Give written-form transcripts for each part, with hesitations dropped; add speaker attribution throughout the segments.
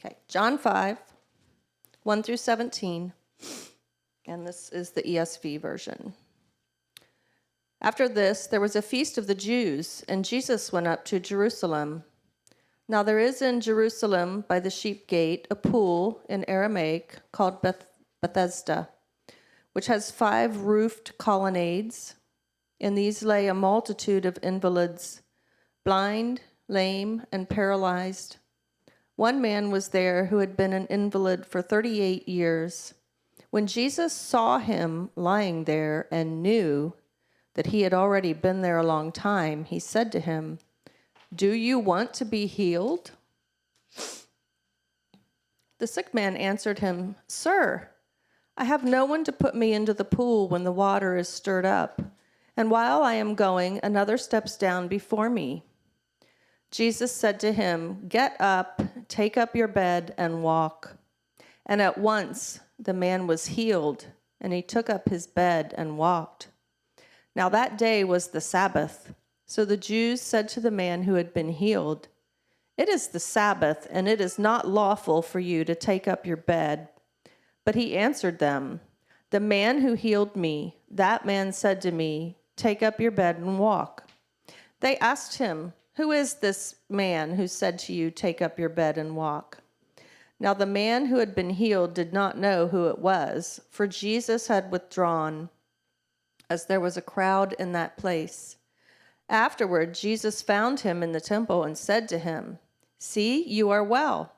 Speaker 1: Okay, John 5, 1 through 17, and this is the ESV version. After this, there was a feast of the Jews, and Jesus went up to Jerusalem. Now there is in Jerusalem by the sheep gate a pool in Aramaic called Bethesda, which has 5 roofed colonnades. In these lay a multitude of invalids, blind, lame, and paralyzed. One man was there who had been an invalid for 38 years. When Jesus saw him lying there and knew that he had already been there a long time, he said to him, "Do you want to be healed?" The sick man answered him, "Sir, I have no one to put me into the pool when the water is stirred up, and while I am going, another steps down before me." Jesus said to him, "Get up, take up your bed, and walk." And at once the man was healed, and he took up his bed and walked. Now that day was the Sabbath. So the Jews said to the man who had been healed, "It is the Sabbath, and it is not lawful for you to take up your bed." But he answered them, "The man who healed me, that man said to me, 'Take up your bed and walk.'" They asked him, "Who is this man who said to you, 'Take up your bed and walk'?" Now the man who had been healed did not know who it was, for Jesus had withdrawn, as there was a crowd in that place. Afterward, Jesus found him in the temple and said to him, "See, you are well.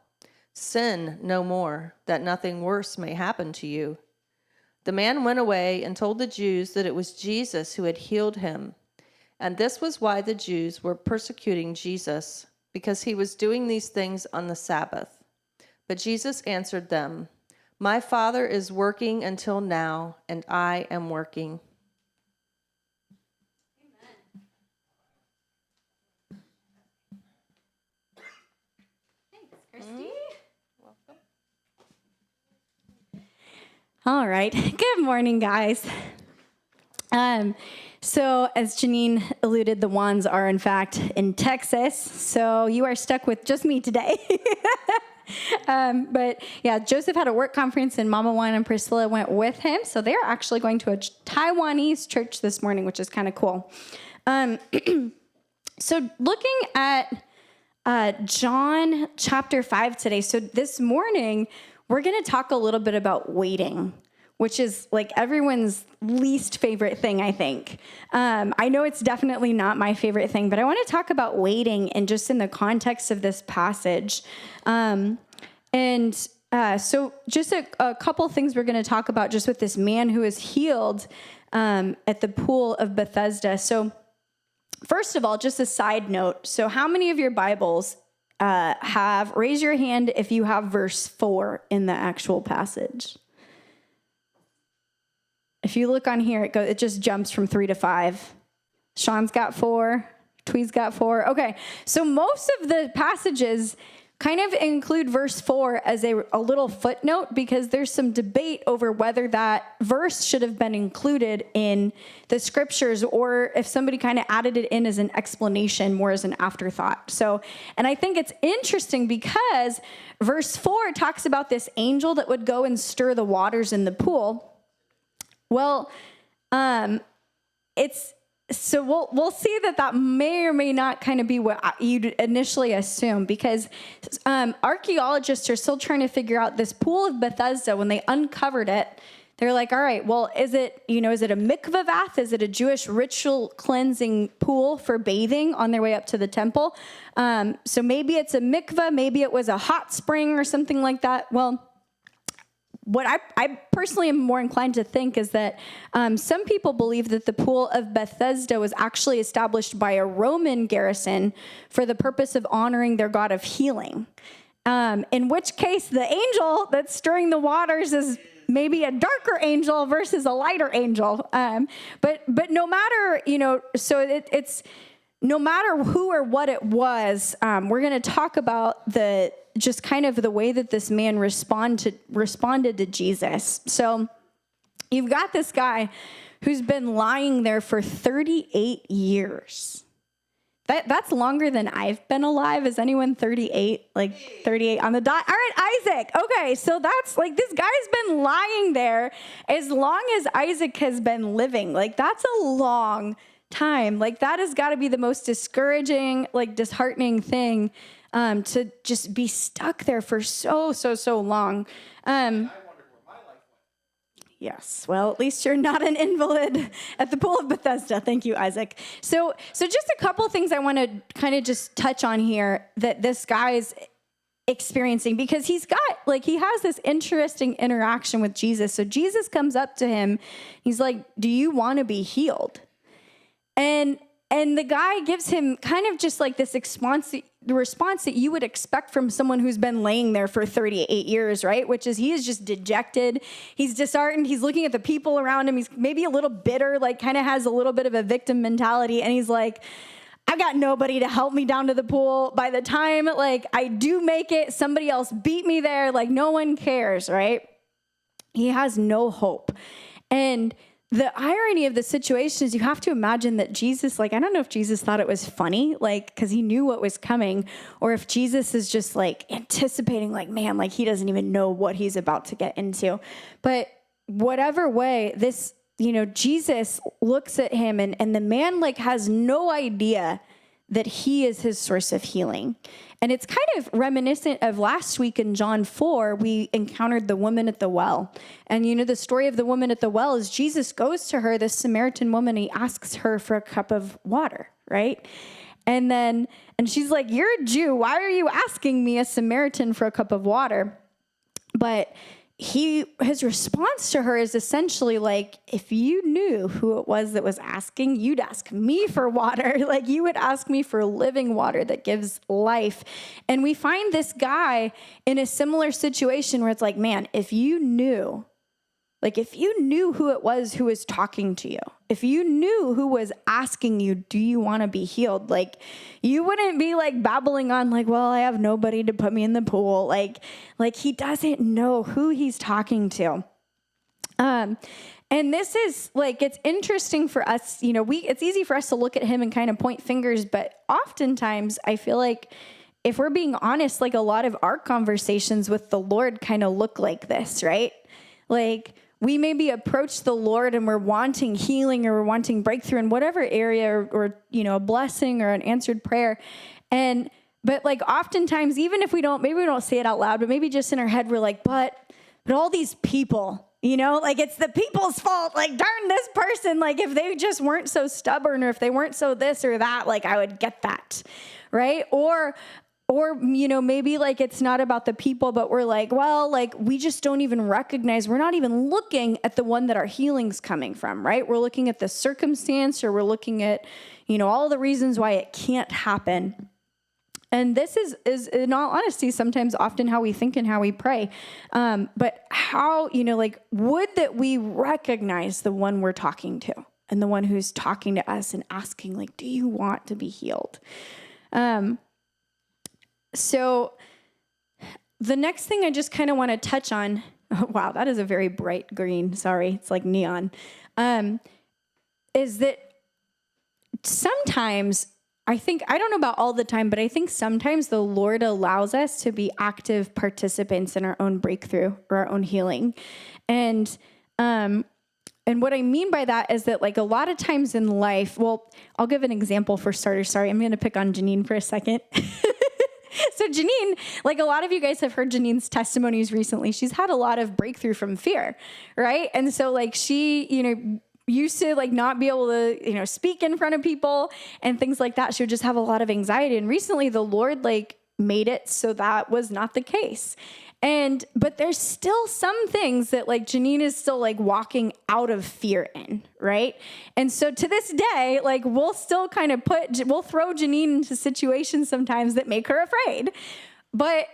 Speaker 1: Sin no more, that nothing worse may happen to you." The man went away and told the Jews that it was Jesus who had healed him. And this was why the Jews were persecuting Jesus, because he was doing these things on the Sabbath. But Jesus answered them, "My Father is working until now, and I am working."
Speaker 2: All right. Good morning, guys. So as Janine alluded, the Wands are in fact in Texas. So you are stuck with just me today. But yeah, Joseph had a work conference and Mama Juan and Priscilla went with him. So they're actually going to a Taiwanese church this morning, which is kind of cool. So looking at John chapter 5 today. So this morning, we're going to talk a little bit about waiting, which is like everyone's least favorite thing, I think. I know it's definitely not my favorite thing, but I want to talk about waiting and just in the context of this passage. So just a couple things we're going to talk about just with this man who is healed at the pool of Bethesda. So first of all, just a side note. So how many of your Bibles raise your hand if you have verse 4 in the actual passage? If you look on here, it just jumps from 3 to 5. Sean's got 4. Twee's got 4. Okay, so most of the passages kind of include verse 4 as a little footnote because there's some debate over whether that verse should have been included in the scriptures or if somebody kind of added it in as an explanation, more as an afterthought. So, and I think it's interesting because verse 4 talks about this angel that would go and stir the waters in the pool. Well, so we'll see that may or may not kind of be what you'd initially assume because archaeologists are still trying to figure out this pool of Bethesda. When they uncovered it, they're like, all right, well, is it a mikveh bath? Is it a Jewish ritual cleansing pool for bathing on their way up to the temple? So maybe it's a mikveh, maybe it was a hot spring or something like that. Well, what I personally am more inclined to think is that some people believe that the pool of Bethesda was actually established by a Roman garrison for the purpose of honoring their god of healing. In which case, the angel that's stirring the waters is maybe a darker angel versus a lighter angel. But no matter, so it's no matter who or what it was, we're going to talk about just kind of the way that this man responded to Jesus. So you've got this guy who's been lying there for 38 years. That's longer than I've been alive. Is anyone 38? Like 38 on the dot? All right, Isaac. Okay, so that's like this guy's been lying there as long as Isaac has been living. Like that's a long time. Like that has got to be the most discouraging, like disheartening thing to just be stuck there for so long. Yes. Well, at least you're not an invalid at the Pool of Bethesda. Thank you, Isaac. So just a couple things I want to kind of just touch on here that this guy's experiencing, because he has this interesting interaction with Jesus. So Jesus comes up to him. He's like, "Do you want to be healed?" And the guy gives him kind of just like this the response that you would expect from someone who's been laying there for 38 years, right? Which is he is just dejected. He's disheartened. He's looking at the people around him. He's maybe a little bitter, like kind of has a little bit of a victim mentality. And he's like, I've got nobody to help me down to the pool. By the time like I do make it, somebody else beat me there. Like no one cares, right? He has no hope. And the irony of the situation is you have to imagine that Jesus, like, I don't know if Jesus thought it was funny, like, because he knew what was coming, or if Jesus is just like anticipating, like, man, like he doesn't even know what he's about to get into. But whatever way, this, Jesus looks at him and the man like has no idea that he is his source of healing. And it's kind of reminiscent of last week in John 4, we encountered the woman at the well. And the story of the woman at the well is Jesus goes to her, this Samaritan woman, he asks her for a cup of water, right? And she's like, "You're a Jew. Why are you asking me, a Samaritan, for a cup of water?" But his response to her is essentially like, if you knew who it was that was asking, you'd ask me for water. Like you would ask me for living water that gives life. And we find this guy in a similar situation where it's like, man, if you knew who it was who was talking to you, if you knew who was asking you, do you want to be healed? Like you wouldn't be like babbling on like, well, I have nobody to put me in the pool. Like he doesn't know who he's talking to. And this is like, it's interesting for us, it's easy for us to look at him and kind of point fingers, but oftentimes I feel like if we're being honest, like a lot of our conversations with the Lord kind of look like this, right? Like we maybe approach the Lord and we're wanting healing or we're wanting breakthrough in whatever area or a blessing or an answered prayer. But like oftentimes, even if we don't say it out loud, but maybe just in our head, we're like, but all these people, like it's the people's fault. Like, darn this person. Like if they just weren't so stubborn or if they weren't so this or that, like I would get that. Right. Or, maybe like it's not about the people, but we're like, well, like we just don't even recognize, we're not even looking at the one that our healing's coming from, right? We're looking at the circumstance or we're looking at, all the reasons why it can't happen. And this is in all honesty, sometimes often how we think and how we pray. But how, would that we recognize the one we're talking to and the one who's talking to us and asking like, do you want to be healed? So the next thing I just kind of want to touch on, wow, that is a very bright green. Sorry. It's like neon. Is that sometimes I don't know about all the time, but I think sometimes the Lord allows us to be active participants in our own breakthrough or our own healing. And what I mean by that is that like a lot of times in life, well, I'll give an example for starters. Sorry, I'm going to pick on Janine for a second. So Janine, like a lot of you guys have heard Janine's testimonies recently. She's had a lot of breakthrough from fear, right? And so like she, used to like not be able to, speak in front of people and things like that. She would just have a lot of anxiety. And recently the Lord like made it so that was not the case. But there's still some things that like Janine is still like walking out of fear in, right? And so to this day, like we'll still kind of we'll throw Janine into situations sometimes that make her afraid. But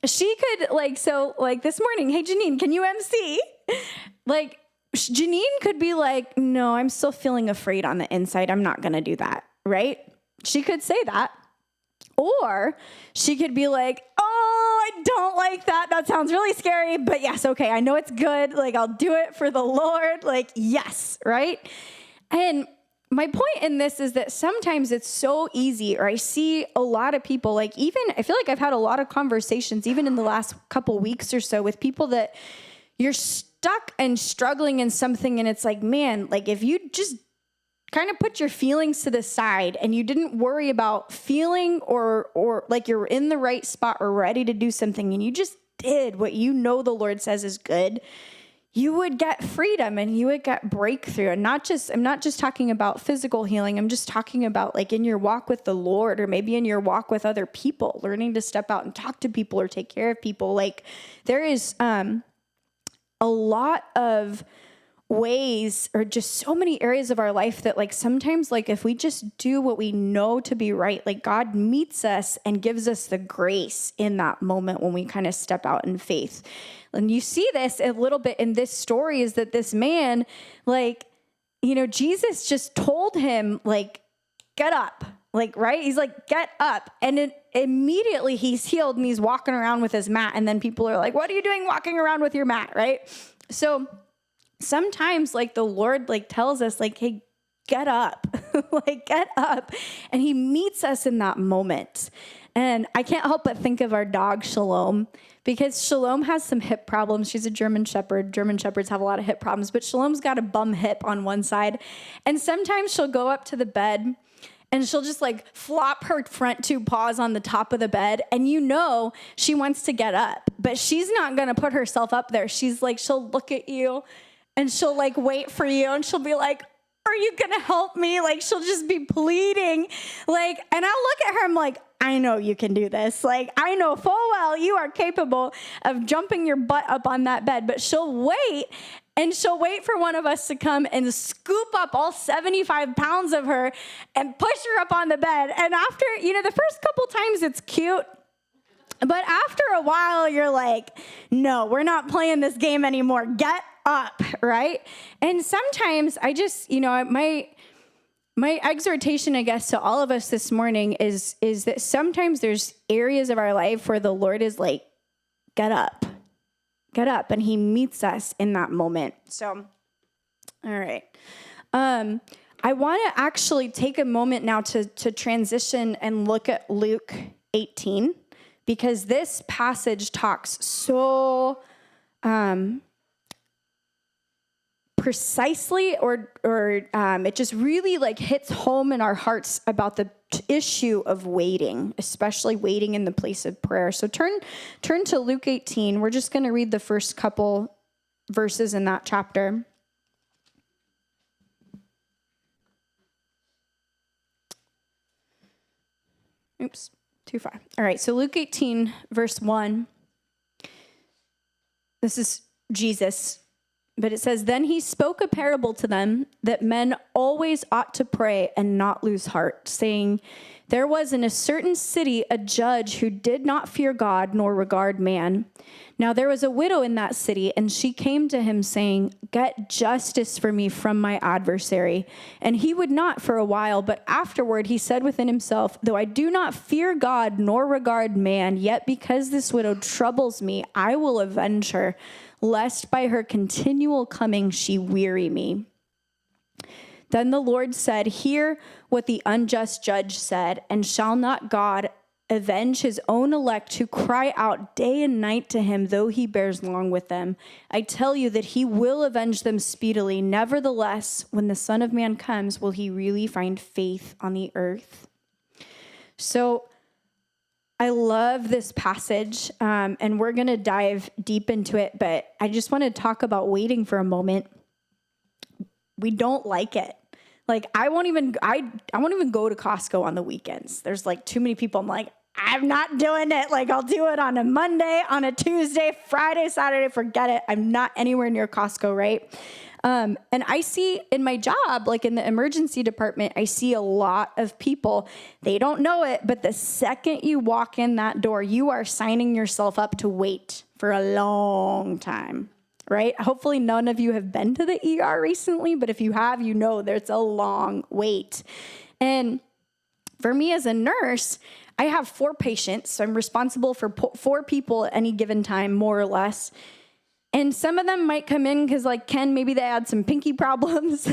Speaker 2: she could like, so like this morning, hey Janine, can you MC? Like Janine could be like, no, I'm still feeling afraid on the inside. I'm not going to do that, right? She could say that. Or she could be like, oh, I don't like that. That sounds really scary, but yes, okay, I know it's good. Like, I'll do it for the Lord. Like, yes, right? And my point in this is that sometimes it's so easy, or I see a lot of people, like even, I feel like I've had a lot of conversations, even in the last couple weeks or so, with people that you're stuck and struggling in something. And it's like, man, like if you just kind of put your feelings to the side and you didn't worry about feeling or like you're in the right spot or ready to do something, and you just did what you know the Lord says is good, you would get freedom and you would get breakthrough. And I'm not just talking about physical healing. I'm just talking about like in your walk with the Lord, or maybe in your walk with other people, learning to step out and talk to people or take care of people. Like there is a lot of ways, or just so many areas of our life that like sometimes, like if we just do what we know to be right, like God meets us and gives us the grace in that moment when we kind of step out in faith. And you see this a little bit in this story, is that this man, like, you know, Jesus just told him, like, get up, like, right? He's like, get up. And immediately he's healed and he's walking around with his mat. And then people are like, what are you doing walking around with your mat, right? So sometimes like the Lord like tells us like, hey, get up, like get up. And he meets us in that moment. And I can't help but think of our dog, Shalom, because Shalom has some hip problems. She's a German Shepherd. German Shepherds have a lot of hip problems, but Shalom's got a bum hip on one side. And sometimes she'll go up to the bed and she'll just like flop her front two paws on the top of the bed. And you know, she wants to get up, but she's not going to put herself up there. She's like, she'll look at you and she'll like wait for you. And she'll be like, are you going to help me? Like, she'll just be pleading. Like, and I'll look at her, I'm like, I know you can do this. Like, I know full well you are capable of jumping your butt up on that bed, but she'll wait, and she'll wait for one of us to come and scoop up all 75 pounds of her and push her up on the bed. And after, you know, the first couple times it's cute, but after a while you're like, no, we're not playing this game anymore. Get up, right? And sometimes I just, you know, my exhortation, I guess, to all of us this morning is that sometimes there's areas of our life where the Lord is like, get up, and he meets us in that moment. So, all right. I want to actually take a moment now to transition and look at Luke 18, because this passage talks so precisely, or it just really like hits home in our hearts about the issue of waiting, especially waiting in the place of prayer. So turn to Luke 18. We're just going to read the first couple verses in that chapter. Oops, too far. All right, so Luke 18, verse 1. This is Jesus. But it says, then he spoke a parable to them that men always ought to pray and not lose heart, saying, there was in a certain city a judge who did not fear God nor regard man. Now there was a widow in that city, and she came to him saying, get justice for me from my adversary. And he would not for a while, but afterward he said within himself, though I do not fear God nor regard man, yet because this widow troubles me, I will avenge her, lest by her continual coming she weary me. Then the Lord said, hear what the unjust judge said, and shall not God avenge his own elect who cry out day and night to him, though he bears long with them? I tell you that he will avenge them speedily. Nevertheless, when the Son of Man comes, will he really find faith on the earth? So I love this passage, and we're going to dive deep into it, but I just want to talk about waiting for a moment. We don't like it. Like, I won't even go to Costco on the weekends. There's like too many people. I'm like, I'm not doing it. Like, I'll do it on a Monday, on a Tuesday, Friday, Saturday, forget it. I'm not anywhere near Costco, right? And I see in my job, like in the emergency department, I see a lot of people, they don't know it, but the second you walk in that door, you are signing yourself up to wait for a long time, right? Hopefully none of you have been to the ER recently, but if you have, you know there's a long wait. And for me as a nurse, I have 4 patients, so I'm responsible for 4 people at any given time, more or less. And some of them might come in because, like Ken, maybe they had some pinky problems.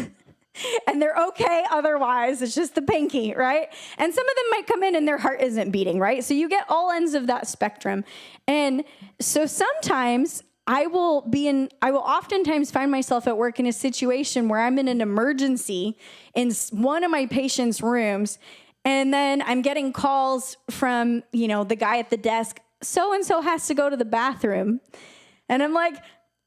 Speaker 2: and they're okay otherwise. It's just the pinky, right? And some of them might come in and their heart isn't beating, right? So you get all ends of that spectrum. And so sometimes I will oftentimes find myself at work in a situation where I'm in an emergency in one of my patients' rooms, and then I'm getting calls from, the guy at the desk, so-and-so has to go to the bathroom. And I'm like,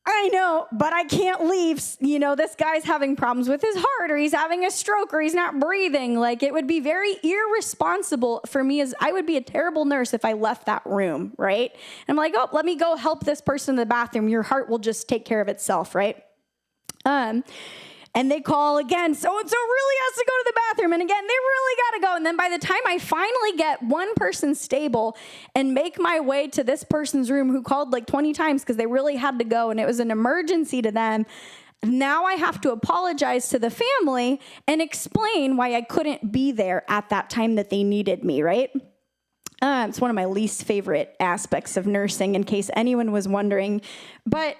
Speaker 2: I know, but I can't leave. This guy's having problems with his heart, or he's having a stroke, or he's not breathing. Like, it would be very irresponsible for me, as I would be a terrible nurse if I left that room, right? And I'm like, oh, let me go help this person in the bathroom. Your heart will just take care of itself, right? And they call again, so-and-so really has to go to the bathroom. And again, they really got to go. And then by the time I finally get one person stable and make my way to this person's room, who called like 20 times because they really had to go and it was an emergency to them, now I have to apologize to the family and explain why I couldn't be there at that time that they needed me, right? It's one of my least favorite aspects of nursing, in case anyone was wondering. But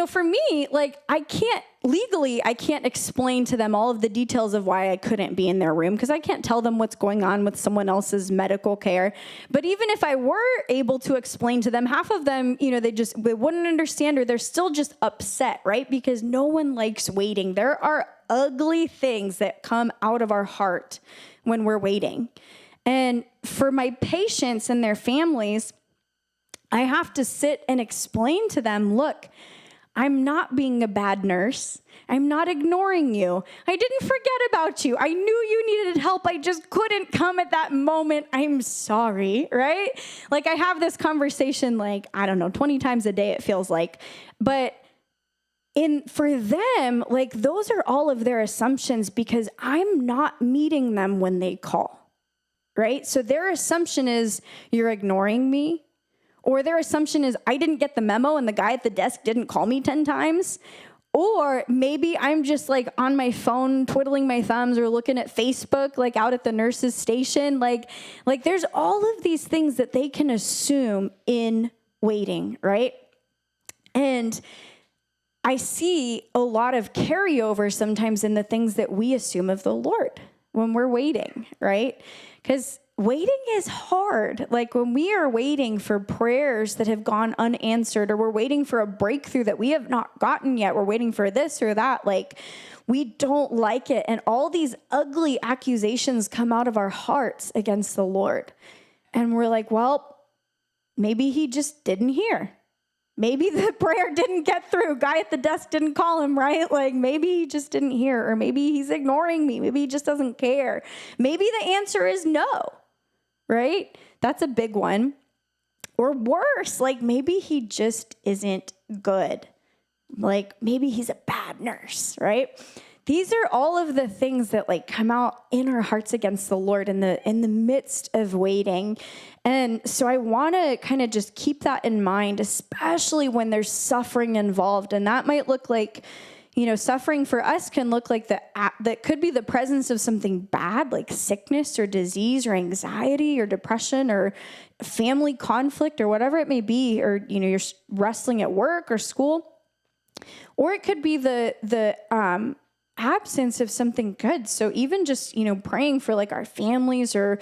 Speaker 2: for me, like, I can't explain to them all of the details of why I couldn't be in their room, because I can't tell them what's going on with someone else's medical care. But even if I were able to explain to them, half of them, they wouldn't understand, or they're still just upset, right? Because no one likes waiting. There are ugly things that come out of our heart when we're waiting. And for my patients and their families, I have to sit and explain to them, look, I'm not being a bad nurse. I'm not ignoring you. I didn't forget about you. I knew you needed help. I just couldn't come at that moment. I'm sorry, right? Like, I have this conversation, 20 times a day, it feels like. But for them, those are all of their assumptions, because I'm not meeting them when they call, right? So their assumption is, you're ignoring me. Or their assumption is, I didn't get the memo and the guy at the desk didn't call me 10 times. Or maybe I'm just on my phone twiddling my thumbs, or looking at Facebook, out at the nurse's station. Like there's all of these things that they can assume in waiting, right? And I see a lot of carryover sometimes in the things that we assume of the Lord when we're waiting, right? Because waiting is hard. When we are waiting for prayers that have gone unanswered, or we're waiting for a breakthrough that we have not gotten yet, we're waiting for this or that, we don't like it. And all these ugly accusations come out of our hearts against the Lord. And we're like, well, maybe he just didn't hear. Maybe the prayer didn't get through. Guy at the desk didn't call him, right? Maybe he just didn't hear, or maybe he's ignoring me. Maybe he just doesn't care. Maybe the answer is no. Right? That's a big one. Or worse, maybe he just isn't good. Maybe he's a bad nurse, right? These are all of the things that come out in our hearts against the Lord in the midst of waiting. And so I want to kind of just keep that in mind, especially when there's suffering involved. And that might look like, suffering for us can look like that could be the presence of something bad, like sickness or disease or anxiety or depression or family conflict or whatever it may be, or, you're wrestling at work or school. Or it could be the absence of something good. So even just, praying for our families or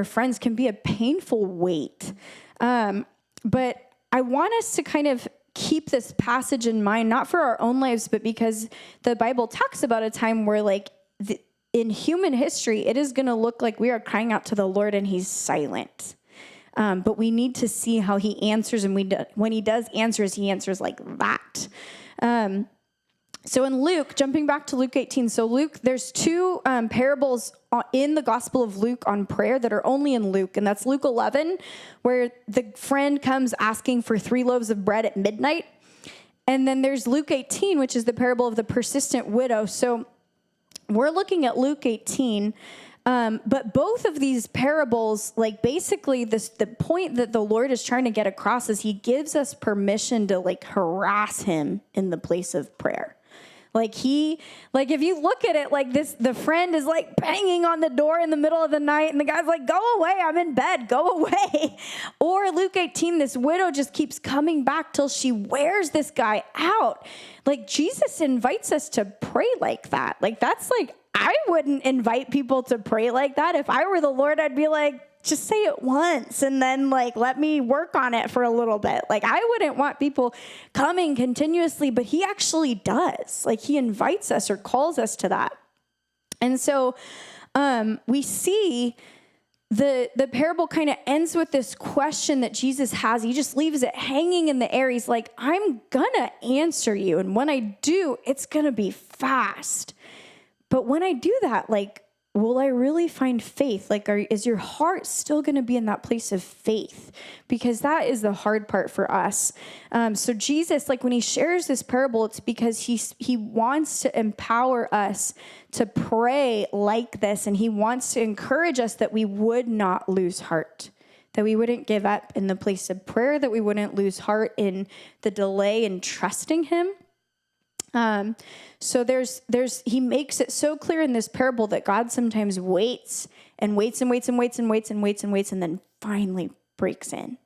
Speaker 2: friends can be a painful weight. But I want us to kind of keep this passage in mind, not for our own lives, but because the Bible talks about a time where in human history, it is going to look like we are crying out to the Lord and he's silent. But we need to see how he answers. And when he does answers, he answers like that. So in Luke, jumping back to Luke 18, there's two parables in the Gospel of Luke on prayer that are only in Luke, and that's Luke 11, where the friend comes asking for 3 loaves of bread at midnight. And then there's Luke 18, which is the parable of the persistent widow. So we're looking at Luke 18, but both of these parables, basically the point that the Lord is trying to get across is he gives us permission to harass him in the place of prayer. Like if you look at it like this, the friend is like banging on the door in the middle of the night and the guy's like, go away, I'm in bed, go away. Or Luke 18, this widow just keeps coming back till she wears this guy out. Like Jesus invites us to pray like that. Like that's like, I wouldn't invite people to pray like that. If I were the Lord, I'd be like, just say it once and then like, let me work on it for a little bit. Like I wouldn't want people coming continuously, but he actually does. Like he invites us or calls us to that. And so we see the parable kind of ends with this question that Jesus has. He just leaves it hanging in the air. He's like, I'm gonna answer you. And when I do, it's gonna be fast. But when I do that, like, will I really find faith? Like, is your heart still going to be in that place of faith? Because that is the hard part for us. So Jesus, like when he shares this parable, it's because he wants to empower us to pray like this. And he wants to encourage us that we would not lose heart, that we wouldn't give up in the place of prayer, that we wouldn't lose heart in the delay in trusting him. So he makes it so clear in this parable that God sometimes waits and waits and waits and waits and waits and waits and waits and then finally breaks in.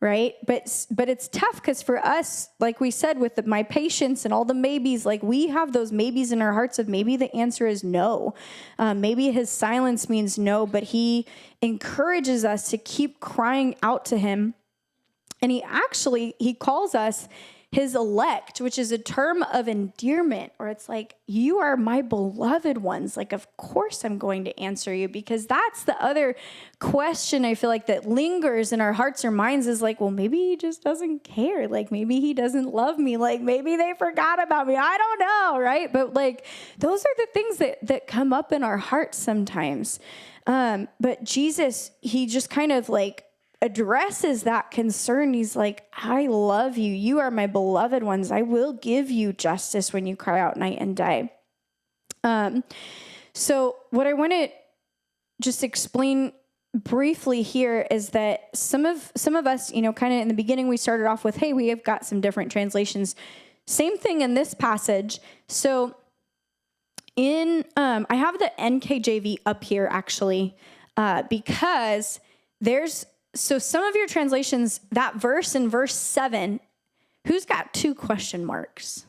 Speaker 2: Right. But it's tough because for us, like we said, with my patience and all the maybes, like we have those maybes in our hearts of maybe the answer is no. Maybe his silence means no, but he encourages us to keep crying out to him. And he calls us his elect, which is a term of endearment, or it's like, you are my beloved ones. Like, of course I'm going to answer you, because that's the other question I feel like that lingers in our hearts or minds is like, well, maybe he just doesn't care. Like, maybe he doesn't love me. Like, maybe they forgot about me. I don't know, right? But like, those are the things that come up in our hearts sometimes. But Jesus, he just kind of like addresses that concern. He's like, I love you. You are my beloved ones. I will give you justice when you cry out night and day. So what I want to just explain briefly here is that some of us, kind of in the beginning, we started off with, hey, we have got some different translations. Same thing in this passage. So I have the NKJV up here actually, because so some of your translations, that verse in verse 7, who's got 2 question marks?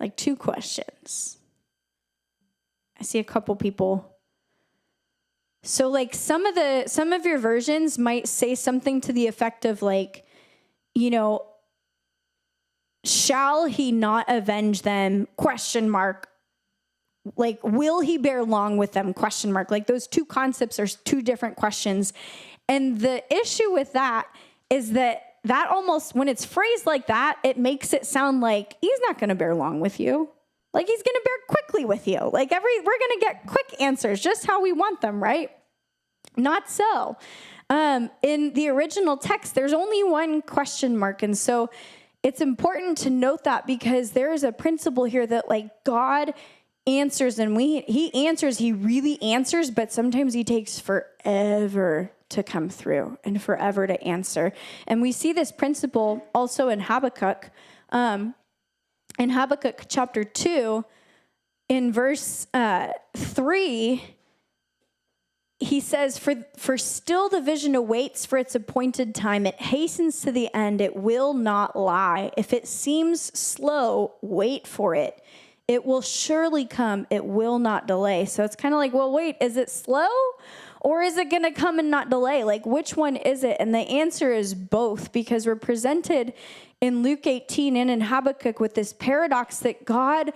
Speaker 2: Like 2 questions. I see a couple people. So like some of your versions might say something to the effect of like, shall he not avenge them? Question mark. Like, will he bear long with them? Question mark. Like those 2 concepts are 2 different questions. And the issue with that is that almost, when it's phrased like that, it makes it sound like he's not going to bear long with you. Like he's going to bear quickly with you. Like we're going to get quick answers, just how we want them, right? Not so. In the original text, there's only 1 question mark. And so it's important to note that, because there is a principle here that like God answers, and he really answers, but sometimes he takes forever to come through and forever to answer. And we see this principle also in Habakkuk. In Habakkuk chapter 2, in verse 3, he says, for still the vision awaits for its appointed time. It hastens to the end. It will not lie. If it seems slow, wait for it. It will surely come. It will not delay. So it's kind of like, well, wait, is it slow? Or is it going to come and not delay? Like, which one is it? And the answer is both, because we're presented in Luke 18 and in Habakkuk with this paradox that God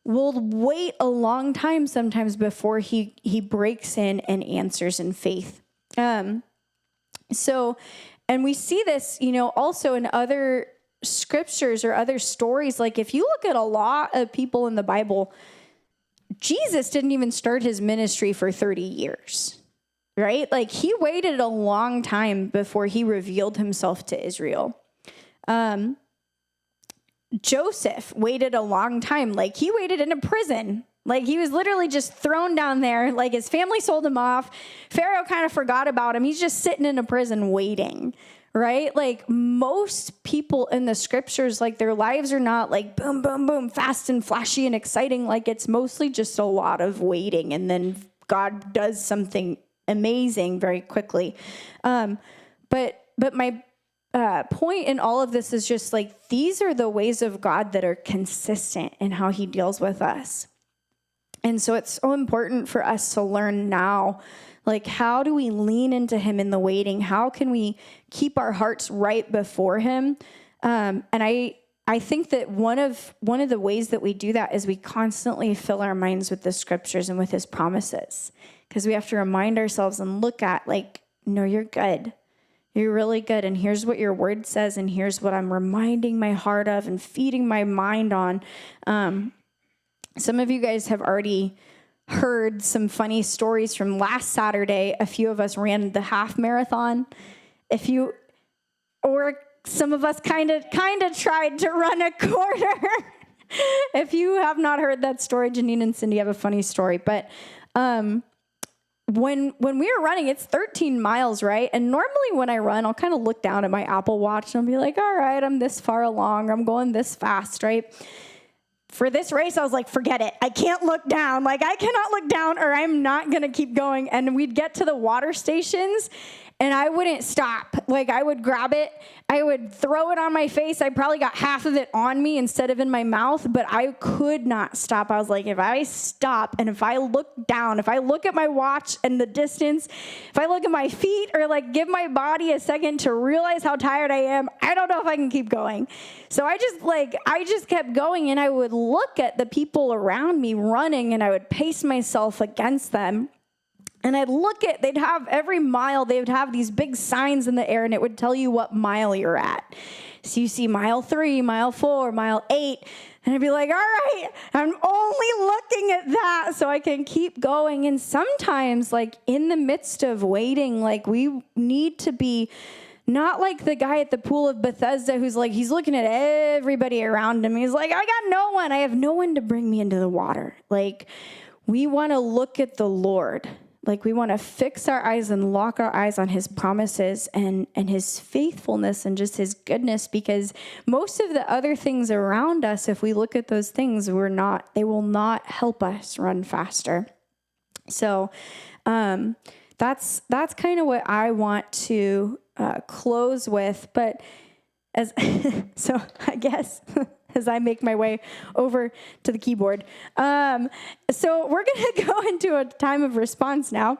Speaker 2: will wait a long time sometimes before he breaks in and answers in faith. And we see this, also in other scriptures or other stories. Like if you look at a lot of people in the Bible, Jesus didn't even start his ministry for 30 years. Right? Like he waited a long time before he revealed himself to Israel. Joseph waited a long time. Like he waited in a prison. Like he was literally just thrown down there. Like his family sold him off. Pharaoh kind of forgot about him. He's just sitting in a prison waiting. right? Like most people in the scriptures, like their lives are not like boom, boom, boom, fast and flashy and exciting. Like it's mostly just a lot of waiting, and then God does something amazing very quickly. But my point in all of this is just like, these are the ways of God that are consistent in how he deals with us. And so it's so important for us to learn now, like, how do we lean into him in the waiting? How can we keep our hearts right before him? And I think that one of the ways that we do that is we constantly fill our minds with the scriptures and with his promises, because we have to remind ourselves and look at, like, no, you're good. You're really good. And here's what your word says. And here's what I'm reminding my heart of and feeding my mind on. Some of you guys have already heard some funny stories from last Saturday. A few of us ran the half marathon. Or some of us kind of tried to run a quarter. If you have not heard that story, Janine and Cindy have a funny story. But when we were running, it's 13 miles, right? And normally when I run, I'll kind of look down at my Apple Watch and I'll be like, all right, I'm this far along. I'm going this fast, right? For this race, I was like, forget it. I can't look down. Like, I cannot look down or I'm not going to keep going. And we'd get to the water stations and I wouldn't stop. Like, I would grab it. I would throw it on my face. I probably got half of it on me instead of in my mouth, but I could not stop. I was like, if I stop and if I look down, if I look at my watch and the distance, if I look at my feet or like give my body a second to realize how tired I am, I don't know if I can keep going. So I just kept going, and I would look at the people around me running and I would pace myself against them. And they'd have every mile, they would have these big signs in the air, and it would tell you what mile you're at. So you see mile 3, mile 4, mile 8, and I'd be like, all right, I'm only looking at that so I can keep going. And sometimes, like, in the midst of waiting, like, we need to be not like the guy at the pool of Bethesda who's like, he's looking at everybody around him. He's like, I got no one. I have no one to bring me into the water. Like, we want to look at the Lord. Like, we want to fix our eyes and lock our eyes on his promises and his faithfulness and just his goodness, because most of the other things around us, if we look at those things, they will not help us run faster. So that's kind of what I want to close with. But so I guess as I make my way over to the keyboard. So we're going to go into a time of response now.